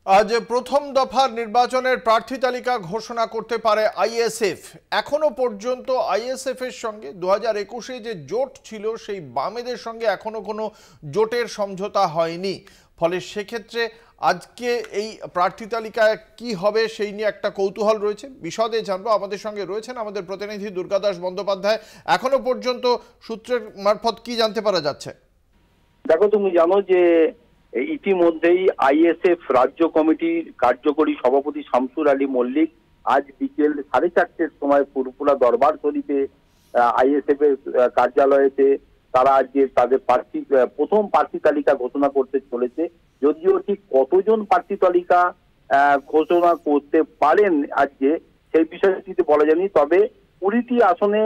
আজ প্রথম দফার নির্বাচনের প্রার্থী তালিকা ঘোষণা করতে পারে আইএসএফ। এখনো পর্যন্ত আইএসএফ এর সঙ্গে 2021-এ যে জোট ছিল সেই বামেদের সঙ্গে এখনো কোনো জোটের সমঝোতা হয়নি। ফলে সেক্ষেত্রে আজকে এই প্রার্থী তালিকায় কি হবে সেই নিয়ে একটা কৌতূহল রয়েছে। বিশদে জানবো, আমাদের সঙ্গে রয়েছেন আমাদের প্রতিনিধি দুর্গাদাস বন্দ্যোপাধ্যায়। এখনো পর্যন্ত সূত্রের মারফত কি জানতে পারা যাচ্ছে? দেখো, তুমি জানো যে ইতিমধ্যেই আইএসএফ রাজ্য কমিটির কার্যকরী সভাপতি শামসুর আলী মল্লিক আজ বিকেল 4:30টার সময় ফুরফুরা দরবার শরীফে আইএসএফ এর কার্যালয়েতে তারা আজকে তাদের প্রথম প্রার্থী তালিকা ঘোষণা করতে চলেছে। যদিও ঠিক কতজন প্রার্থী তালিকা ঘোষণা করতে পারেন আজকে সেই বিষয়টিতে বলা যায়নি, তবে 20টি আসনে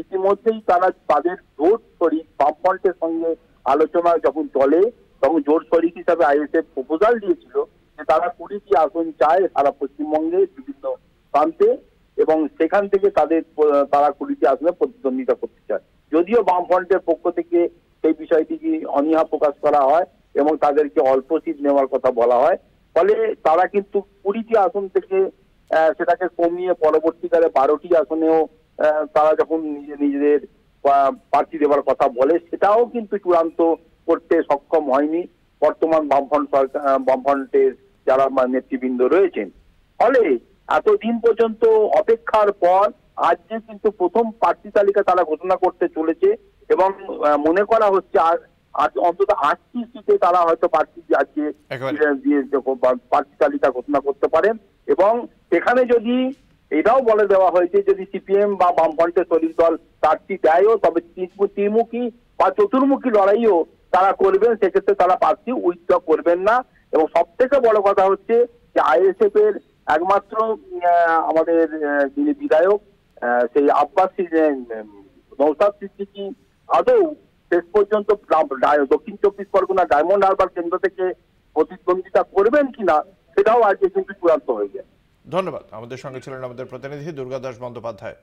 ইতিমধ্যেই তারা তাদের জোট শরিক বামফ্রন্টের সঙ্গে আলোচনা যখন চলে তখন জোট শরিক হিসাবে আইএসএফ প্রপোজাল দিয়েছিল যে তারা 20টি আসন চায় সারা পশ্চিমবঙ্গে বিভিন্ন প্রান্তে, এবং সেখান থেকে তারা 20টি আসনে প্রতিদ্বন্দ্বিতা করতে চায়। যদিও বামফ্রন্টের পক্ষ থেকে সেই বিষয়টিকে অনীহা প্রকাশ করা হয় এবং তাদেরকে অল্প সিট নেওয়ার কথা বলা হয়, ফলে তারা কিন্তু 20টি আসন থেকে সেটাকে কমিয়ে পরবর্তীকালে 12টি আসনেও তারা যখন নিজেদের প্রার্থী দেওয়ার কথা বলে সেটাও কিন্তু চূড়ান্ত করতে সক্ষম হয়নি বর্তমান বামফ্রন্টের যারা নেতৃবৃন্দ রয়েছেন। ফলে এতদিন পর্যন্ত অপেক্ষার পর আজকে কিন্তু প্রথম প্রার্থী তালিকা তারা ঘোষণা করতে চলেছে এবং মনে করা হচ্ছে আজ অন্তত 8টি সিটে তারা হয়তো প্রার্থী তালিকা ঘোষণা করতে পারেন। এবং সেখানে যদি এটাও বলে দেওয়া হয়েছে যদি সিপিএম বা বামফ্রন্টের শরিক দল প্রার্থী দেয়ও তবে ত্রিমুখী বা চতুর্মুখী লড়াইও তারা করবেন, সেক্ষেত্রে তারা প্রার্থী উইথড্র করবেন না। এবং সব থেকে বড় কথা হচ্ছে যে আইএসএফ এর একমাত্র আমাদের যিনি বিধায়ক সেই আব্বাস নওশাদ সিদ্দিকী আদৌ শেষ পর্যন্ত দক্ষিণ 24 পরগনা ডায়মন্ড হারবার কেন্দ্র থেকে প্রতিদ্বন্দ্বিতা করবেন কিনা সেটাও আজকে কিন্তু চূড়ান্ত হয়ে যায়। ধন্যবাদ। আমাদের সঙ্গে ছিলেন আমাদের প্রতিনিধি দুর্গাদাস বন্দ্যোপাধ্যায়।